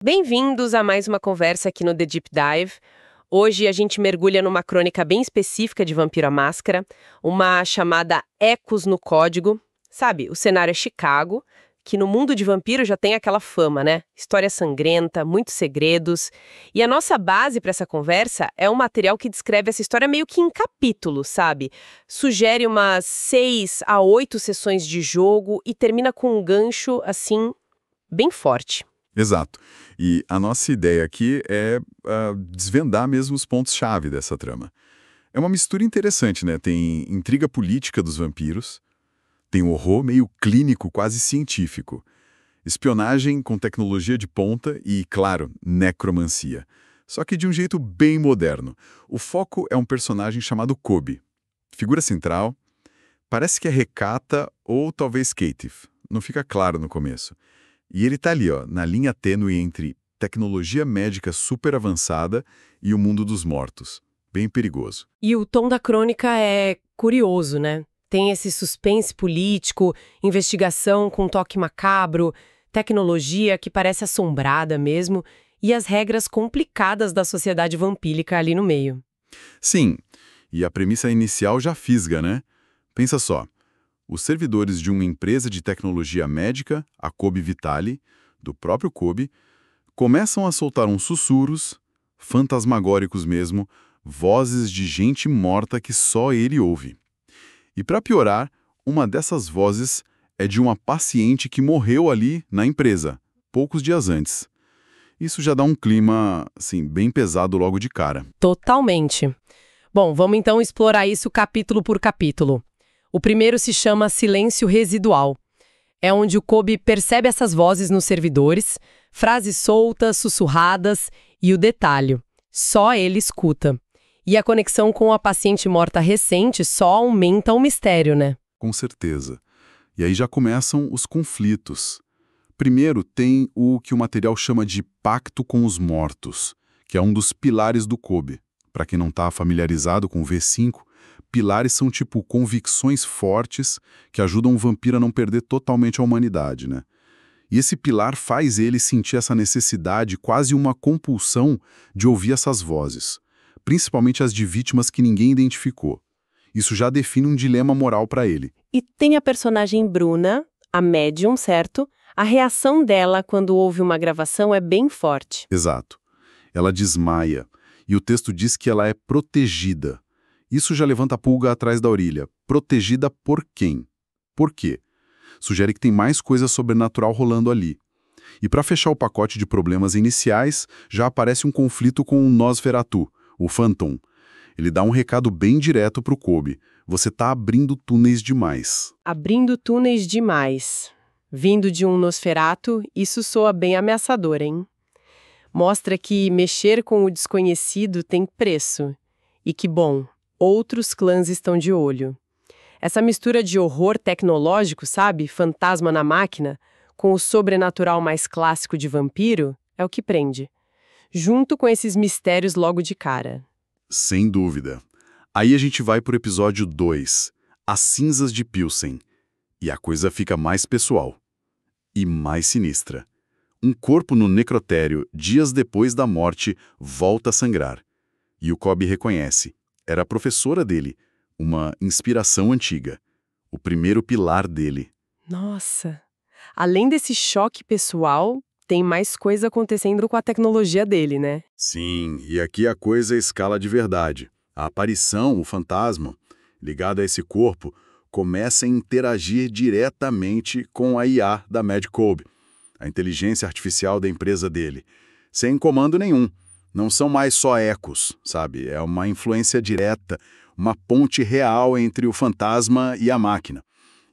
Bem-vindos a mais uma conversa aqui no The Deep Dive. Hoje a gente mergulha numa crônica bem específica de Vampiro à Máscara, uma chamada Ecos no Código. Sabe, o cenário é Chicago, que no mundo de vampiro já tem aquela fama, né? História sangrenta, muitos segredos. E a nossa base para essa conversa é um material que descreve essa história meio que em capítulos, sabe? Sugere umas 6 a 8 sessões de jogo e termina com um gancho, assim, bem forte. Exato. E a nossa ideia aqui é desvendar mesmo os pontos-chave dessa trama. É uma mistura interessante, né? Tem intriga política dos vampiros, tem horror meio clínico, quase científico, espionagem com tecnologia de ponta e, claro, necromancia. Só que de um jeito bem moderno. O foco é um personagem chamado Kobe. Figura central, parece que é recata ou talvez caitiff. Não fica claro no começo. E ele tá ali, ó, na linha tênue entre tecnologia médica super avançada e o mundo dos mortos. Bem perigoso. E o tom da crônica é curioso, né? Tem esse suspense político, investigação com toque macabro, tecnologia que parece assombrada mesmo, e as regras complicadas da sociedade vampírica ali no meio. Sim, e a premissa inicial já fisga, né? Pensa só. Os servidores de uma empresa de tecnologia médica, a Kobe Vitali, do próprio Kobe, começam a soltar uns sussurros, fantasmagóricos mesmo, vozes de gente morta que só ele ouve. E para piorar, uma dessas vozes é de uma paciente que morreu ali na empresa, poucos dias antes. Isso já dá um clima, assim, bem pesado logo de cara. Totalmente. Bom, vamos então explorar isso capítulo por capítulo. O primeiro se chama Silêncio Residual. É onde o Kobe percebe essas vozes nos servidores, frases soltas, sussurradas e o detalhe, só ele escuta. E a conexão com a paciente morta recente só aumenta o mistério, né? Com certeza. E aí já começam os conflitos. Primeiro tem o que o material chama de Pacto com os Mortos, que é um dos pilares do Kobe. Para quem não está familiarizado com o V5, pilares são tipo convicções fortes que ajudam o vampiro a não perder totalmente a humanidade, né? E esse pilar faz ele sentir essa necessidade, quase uma compulsão, de ouvir essas vozes, principalmente as de vítimas que ninguém identificou. Isso já define um dilema moral para ele. E tem a personagem Bruna, a médium, certo? A reação dela quando ouve uma gravação é bem forte. Exato. Ela desmaia, e o texto diz que ela é protegida. Isso já levanta a pulga atrás da orelha. Protegida por quem? Por quê? Sugere que tem mais coisa sobrenatural rolando ali. E para fechar o pacote de problemas iniciais, já aparece um conflito com o Nosferatu, o Phantom. Ele dá um recado bem direto pro Kobe. Você tá abrindo túneis demais. Abrindo túneis demais. Vindo de um Nosferatu, isso soa bem ameaçador, hein? Mostra que mexer com o desconhecido tem preço. E que, bom, outros clãs estão de olho. Essa mistura de horror tecnológico, sabe? Fantasma na máquina, com o sobrenatural mais clássico de vampiro, é o que prende. Junto com esses mistérios logo de cara. Sem dúvida. Aí a gente vai pro episódio 2, As Cinzas de Pilsen. E a coisa fica mais pessoal. E mais sinistra. Um corpo no necrotério, dias depois da morte, volta a sangrar. E o Kobe reconhece. Era a professora dele, uma inspiração antiga. O primeiro pilar dele. Nossa! Além desse choque pessoal, tem mais coisa acontecendo com a tecnologia dele, né? Sim, e aqui a coisa escala de verdade. A aparição, o fantasma, ligado a esse corpo, começa a interagir diretamente com a IA da Mad Kobe, a inteligência artificial da empresa dele, sem comando nenhum. Não são mais só ecos, sabe? É uma influência direta, uma ponte real entre o fantasma e a máquina.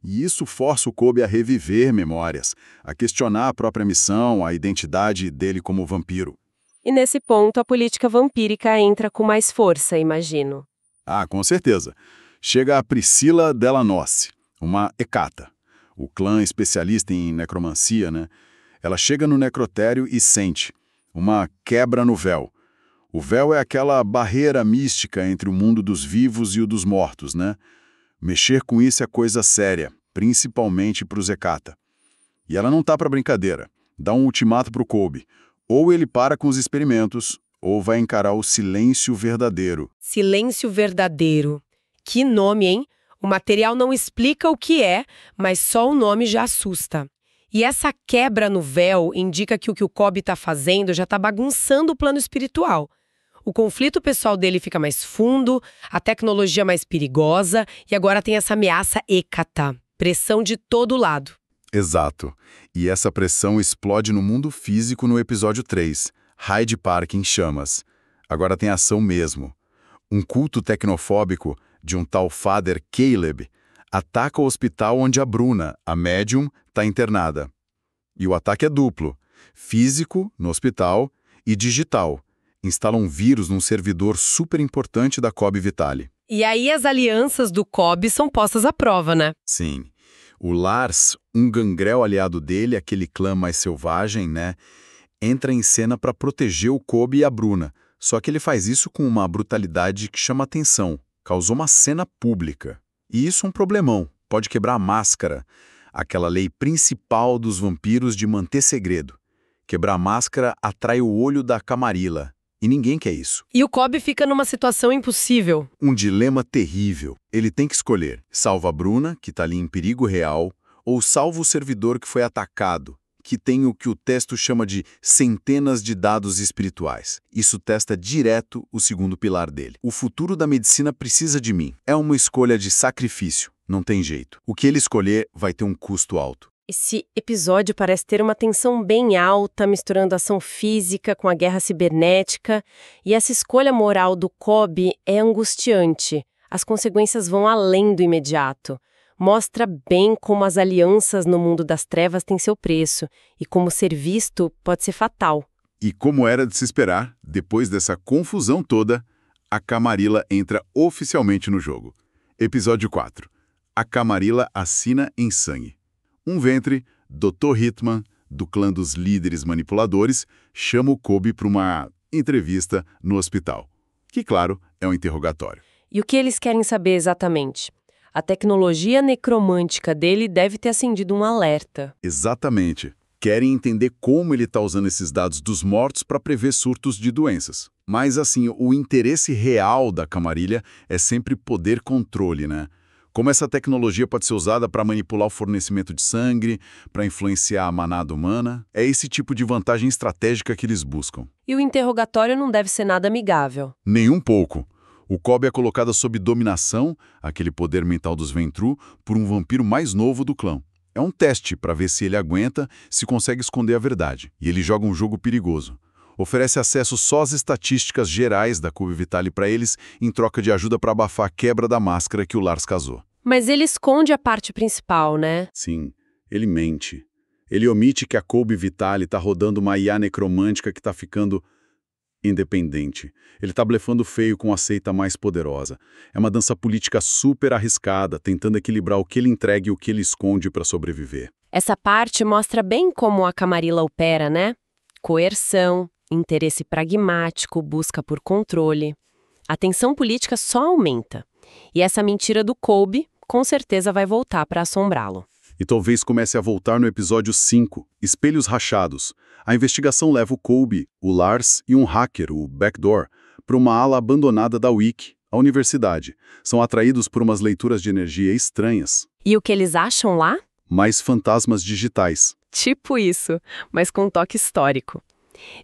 E isso força o Kobe a reviver memórias, a questionar a própria missão, a identidade dele como vampiro. E nesse ponto, a política vampírica entra com mais força, imagino. Ah, com certeza. Chega a Priscila Della Noce, uma Hecata, o clã especialista em necromancia, né? Ela chega no necrotério e sente uma quebra no véu. O véu é aquela barreira mística entre o mundo dos vivos e o dos mortos, né? Mexer com isso é coisa séria, principalmente para o Hecata. E ela não tá para brincadeira. Dá um ultimato pro Kobe. Ou ele para com os experimentos, ou vai encarar o silêncio verdadeiro. Silêncio verdadeiro. Que nome, hein? O material não explica o que é, mas só o nome já assusta. E essa quebra no véu indica que o Cobb está fazendo já está bagunçando o plano espiritual. O conflito pessoal dele fica mais fundo, a tecnologia mais perigosa, e agora tem essa ameaça Hecata. Pressão de todo lado. Exato. E essa pressão explode no mundo físico no episódio 3, Hyde Park em chamas. Agora tem ação mesmo. Um culto tecnofóbico de um tal Father Caleb ataca o hospital onde a Bruna, a médium, está internada. E o ataque é duplo: físico, no hospital, e digital. Instala um vírus num servidor super importante da Cobb Vitali. E aí as alianças do Cobb são postas à prova, né? Sim. O Lars, um gangrel aliado dele, aquele clã mais selvagem, né, entra em cena para proteger o Cobb e a Bruna. Só que ele faz isso com uma brutalidade que chama atenção. Causou uma cena pública. E isso é um problemão. Pode quebrar a máscara. Aquela lei principal dos vampiros de manter segredo. Quebrar a máscara atrai o olho da Camarilla. E ninguém quer isso. E o Cobb fica numa situação impossível. Um dilema terrível. Ele tem que escolher: salva a Bruna, que está ali em perigo real, ou salva o servidor que foi atacado, que tem o que o texto chama de centenas de dados espirituais. Isso testa direto o segundo pilar dele. O futuro da medicina precisa de mim. É uma escolha de sacrifício. Não tem jeito. O que ele escolher vai ter um custo alto. Esse episódio parece ter uma tensão bem alta, misturando ação física com a guerra cibernética, e essa escolha moral do Cobb é angustiante. As consequências vão além do imediato. Mostra bem como as alianças no mundo das trevas têm seu preço, e como ser visto pode ser fatal. E como era de se esperar, depois dessa confusão toda, a Camarilla entra oficialmente no jogo. Episódio 4. A Camarilla assina em sangue. Um ventre, Dr. Hitman, do clã dos líderes manipuladores, chama o Cobb para uma entrevista no hospital. Que, claro, é um interrogatório. E o que eles querem saber exatamente? A tecnologia necromântica dele deve ter acendido um alerta. Exatamente. Querem entender como ele está usando esses dados dos mortos para prever surtos de doenças. Mas, assim, o interesse real da Camarilla é sempre poder controle, né? Como essa tecnologia pode ser usada para manipular o fornecimento de sangue, para influenciar a manada humana. É esse tipo de vantagem estratégica que eles buscam. E o interrogatório não deve ser nada amigável. Nem um pouco. O Cobb é colocado sob dominação, aquele poder mental dos Ventru, por um vampiro mais novo do clã. É um teste para ver se ele aguenta, se consegue esconder a verdade. E ele joga um jogo perigoso. Oferece acesso só às estatísticas gerais da Cobb Vitali para eles, em troca de ajuda para abafar a quebra da máscara que o Lars casou. Mas ele esconde a parte principal, né? Sim, ele mente. Ele omite que a Cobb Vitali está rodando uma IA necromântica que está ficando independente. Ele está blefando feio com a seita mais poderosa. É uma dança política super arriscada, tentando equilibrar o que ele entrega e o que ele esconde para sobreviver. Essa parte mostra bem como a Camarilla opera, né? Coerção, interesse pragmático, busca por controle. A tensão política só aumenta. E essa mentira do Cobb, com certeza vai voltar para assombrá-lo. E talvez comece a voltar no episódio 5, Espelhos Rachados. A investigação leva o Cobb, o Lars e um hacker, o Backdoor, para uma ala abandonada da Wiki, a universidade. São atraídos por umas leituras de energia estranhas. E o que eles acham lá? Mais fantasmas digitais. Tipo isso, mas com um toque histórico.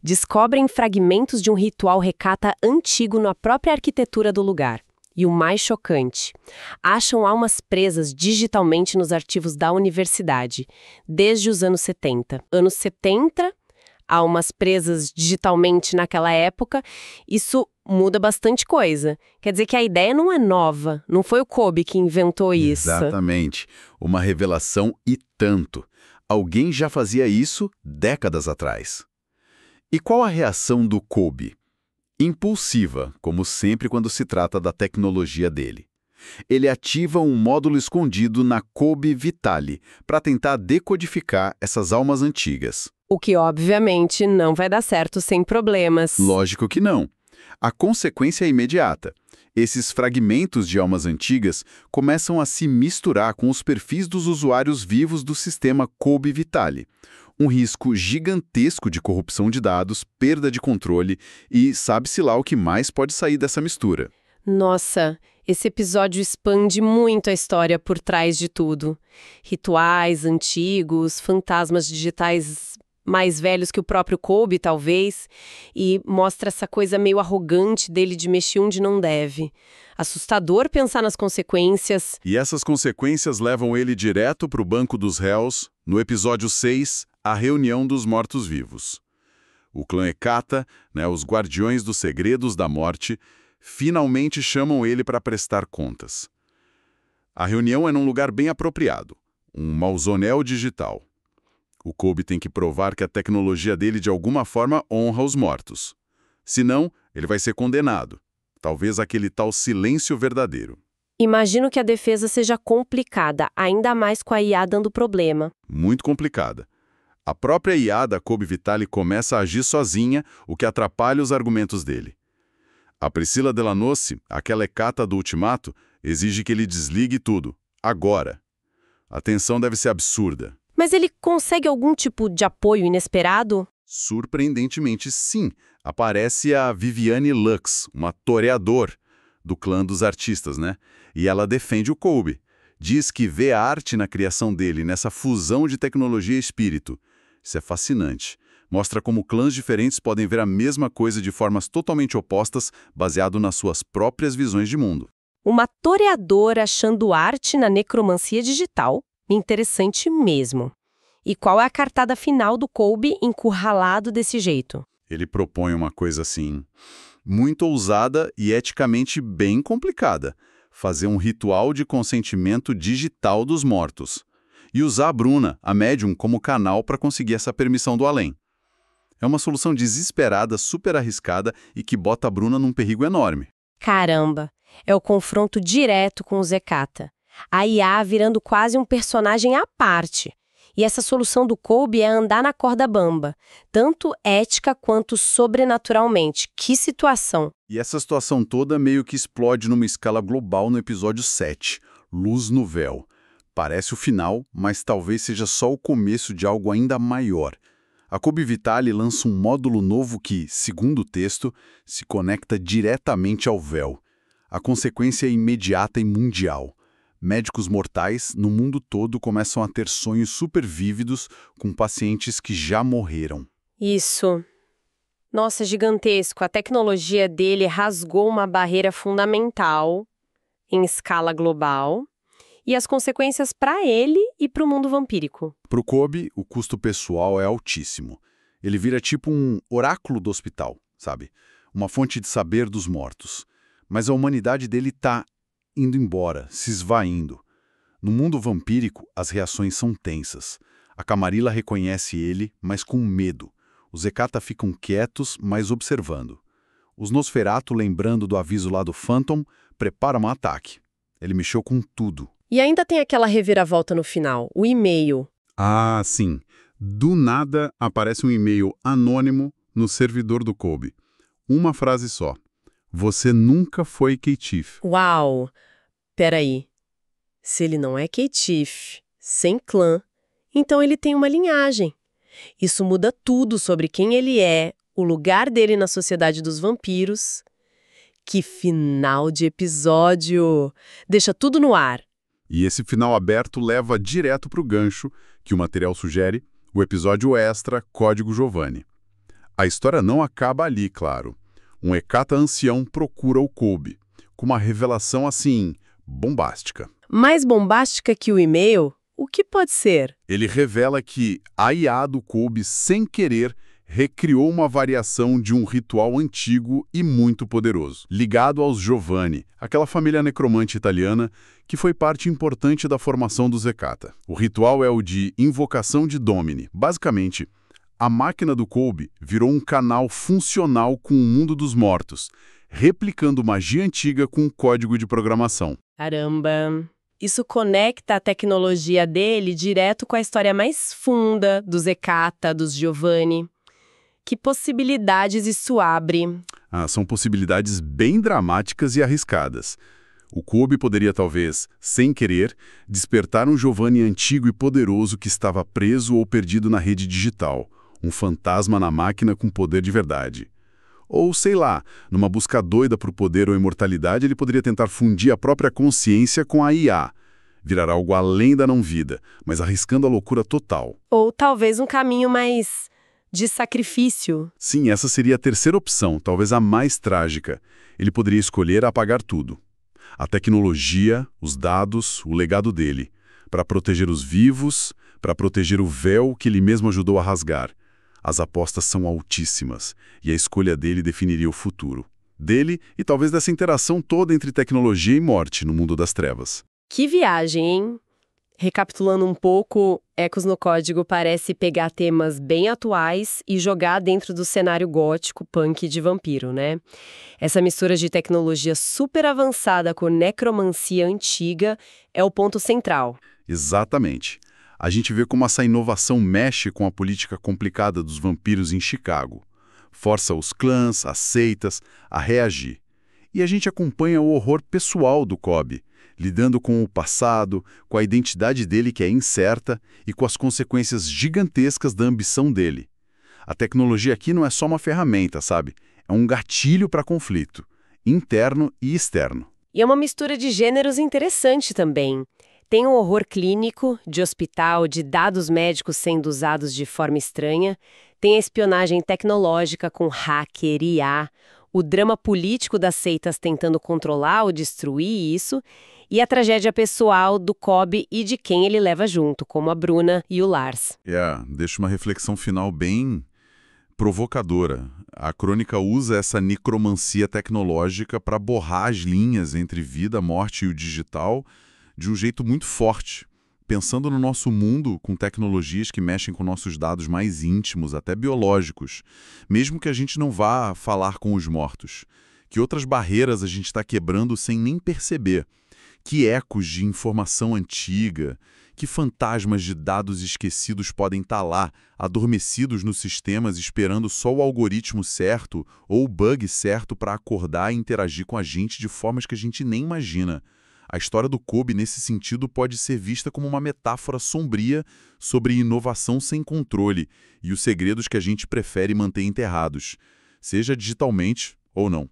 Descobrem fragmentos de um ritual recata antigo na própria arquitetura do lugar. E o mais chocante, acham almas presas digitalmente nos arquivos da universidade, desde os anos 70. Anos 70, almas presas digitalmente naquela época, isso muda bastante coisa. Quer dizer que a ideia não é nova, não foi o Cobb que inventou isso. Exatamente. Uma revelação e tanto. Alguém já fazia isso décadas atrás. E qual a reação do Cobb? Impulsiva, como sempre quando se trata da tecnologia dele. Ele ativa um módulo escondido na Cobb Vitali para tentar decodificar essas almas antigas. O que, obviamente, não vai dar certo sem problemas. Lógico que não. A consequência é imediata. Esses fragmentos de almas antigas começam a se misturar com os perfis dos usuários vivos do sistema Cobb Vitali. Um risco gigantesco de corrupção de dados, perda de controle e sabe-se lá o que mais pode sair dessa mistura. Nossa, esse episódio expande muito a história por trás de tudo. Rituais antigos, fantasmas digitais mais velhos que o próprio Colby, talvez, e mostra essa coisa meio arrogante dele de mexer onde não deve. Assustador pensar nas consequências. E essas consequências levam ele direto para o banco dos réus, no episódio 6, a reunião dos mortos-vivos. O clã Hecata, os guardiões dos segredos da morte, finalmente chamam ele para prestar contas. A reunião é num lugar bem apropriado, um mausoléu digital. O Colby tem que provar que a tecnologia dele de alguma forma honra os mortos. Senão, ele vai ser condenado. Talvez aquele tal silêncio verdadeiro. Imagino que a defesa seja complicada, ainda mais com a IA dando problema. Muito complicada. A própria IA da Colby Vitali começa a agir sozinha, o que atrapalha os argumentos dele. A Priscila Delanossi, aquela Hecata do Ultimato, exige que ele desligue tudo, agora. A tensão deve ser absurda. Mas ele consegue algum tipo de apoio inesperado? Surpreendentemente, sim. Aparece a Viviane Lux, uma toreador do clã dos artistas, E ela defende o Colby. Diz que vê a arte na criação dele, nessa fusão de tecnologia e espírito. Isso é fascinante. Mostra como clãs diferentes podem ver a mesma coisa de formas totalmente opostas, baseado nas suas próprias visões de mundo. Uma toreadora achando arte na necromancia digital. Interessante mesmo. E qual é a cartada final do Colby encurralado desse jeito? Ele propõe uma coisa assim, muito ousada e eticamente bem complicada. Fazer um ritual de consentimento digital dos mortos. E usar a Bruna, a médium, como canal para conseguir essa permissão do além. É uma solução desesperada, super arriscada e que bota a Bruna num perigo enorme. Caramba, é o confronto direto com o Hecata. A IA virando quase um personagem à parte. E essa solução do Colby é andar na corda bamba, tanto ética quanto sobrenaturalmente. Que situação! E essa situação toda meio que explode numa escala global no episódio 7, Luz no Véu. Parece o final, mas talvez seja só o começo de algo ainda maior. A Colby Vitali lança um módulo novo que, segundo o texto, se conecta diretamente ao véu. A consequência é imediata e mundial. Médicos mortais no mundo todo começam a ter sonhos super vívidos com pacientes que já morreram. Isso. Nossa, gigantesco. A tecnologia dele rasgou uma barreira fundamental em escala global. E as consequências para ele e para o mundo vampírico. Para o Colby, o custo pessoal é altíssimo. Ele vira tipo um oráculo do hospital, sabe? Uma fonte de saber dos mortos. Mas a humanidade dele está indo embora, se esvaindo. No mundo vampírico, as reações são tensas. A Camarilla reconhece ele, mas com medo. Os Hecata ficam quietos, mas observando. Os Nosferatu, lembrando do aviso lá do Phantom, preparam um ataque. Ele mexeu com tudo. E ainda tem aquela reviravolta no final, o e-mail. Ah, sim. Do nada aparece um e-mail anônimo no servidor do Colby. Uma frase só. Você nunca foi Ketif. Uau! Peraí. Se ele não é Ketif, sem clã, então ele tem uma linhagem. Isso muda tudo sobre quem ele é, o lugar dele na sociedade dos vampiros. Que final de episódio! Deixa tudo no ar. E esse final aberto leva direto para o gancho que o material sugere, o episódio extra Código Giovanni. A história não acaba ali, claro. Um Hecata ancião procura o Colby, com uma revelação assim, bombástica. Mais bombástica que o e-mail? O que pode ser? Ele revela que a IA do Colby, sem querer, recriou uma variação de um ritual antigo e muito poderoso, ligado aos Giovanni, aquela família necromante italiana que foi parte importante da formação dos Hecata. O ritual é o de invocação de Domini. Basicamente, a máquina do Colby virou um canal funcional com o mundo dos mortos, replicando magia antiga com código de programação. Caramba! Isso conecta a tecnologia dele direto com a história mais funda dos Hecata, dos Giovanni. Que possibilidades isso abre? São possibilidades bem dramáticas e arriscadas. O COBE poderia talvez, sem querer, despertar um Giovanni antigo e poderoso que estava preso ou perdido na rede digital, um fantasma na máquina com poder de verdade. Ou, sei lá, numa busca doida por poder ou imortalidade, ele poderia tentar fundir a própria consciência com a IA, virar algo além da não-vida, mas arriscando a loucura total. Ou talvez um caminho mais de sacrifício. Sim, essa seria a terceira opção, talvez a mais trágica. Ele poderia escolher apagar tudo. A tecnologia, os dados, o legado dele, para proteger os vivos, para proteger o véu que ele mesmo ajudou a rasgar. As apostas são altíssimas, e a escolha dele definiria o futuro. Dele e talvez dessa interação toda entre tecnologia e morte no mundo das trevas. Que viagem, hein? Recapitulando um pouco, Ecos no Código parece pegar temas bem atuais e jogar dentro do cenário gótico punk de vampiro, né? Essa mistura de tecnologia super avançada com necromancia antiga é o ponto central. Exatamente. A gente vê como essa inovação mexe com a política complicada dos vampiros em Chicago. Força os clãs, as seitas, a reagir. E a gente acompanha o horror pessoal do Cobb, lidando com o passado, com a identidade dele que é incerta e com as consequências gigantescas da ambição dele. A tecnologia aqui não é só uma ferramenta, sabe? É um gatilho para conflito, interno e externo. E é uma mistura de gêneros interessante também. Tem um horror clínico, de hospital, de dados médicos sendo usados de forma estranha. Tem a espionagem tecnológica com hacker, IA, o drama político das seitas tentando controlar ou destruir isso, e a tragédia pessoal do Cobb e de quem ele leva junto, como a Bruna e o Lars. Deixa uma reflexão final bem provocadora. A crônica usa essa necromancia tecnológica para borrar as linhas entre vida, morte e o digital de um jeito muito forte, pensando no nosso mundo com tecnologias que mexem com nossos dados mais íntimos, até biológicos, mesmo que a gente não vá falar com os mortos. Que outras barreiras a gente está quebrando sem nem perceber. Que ecos de informação antiga, que fantasmas de dados esquecidos podem estar lá, adormecidos nos sistemas, esperando só o algoritmo certo ou o bug certo para acordar e interagir com a gente de formas que a gente nem imagina. A história do Cobb, nesse sentido, pode ser vista como uma metáfora sombria sobre inovação sem controle e os segredos que a gente prefere manter enterrados, seja digitalmente ou não.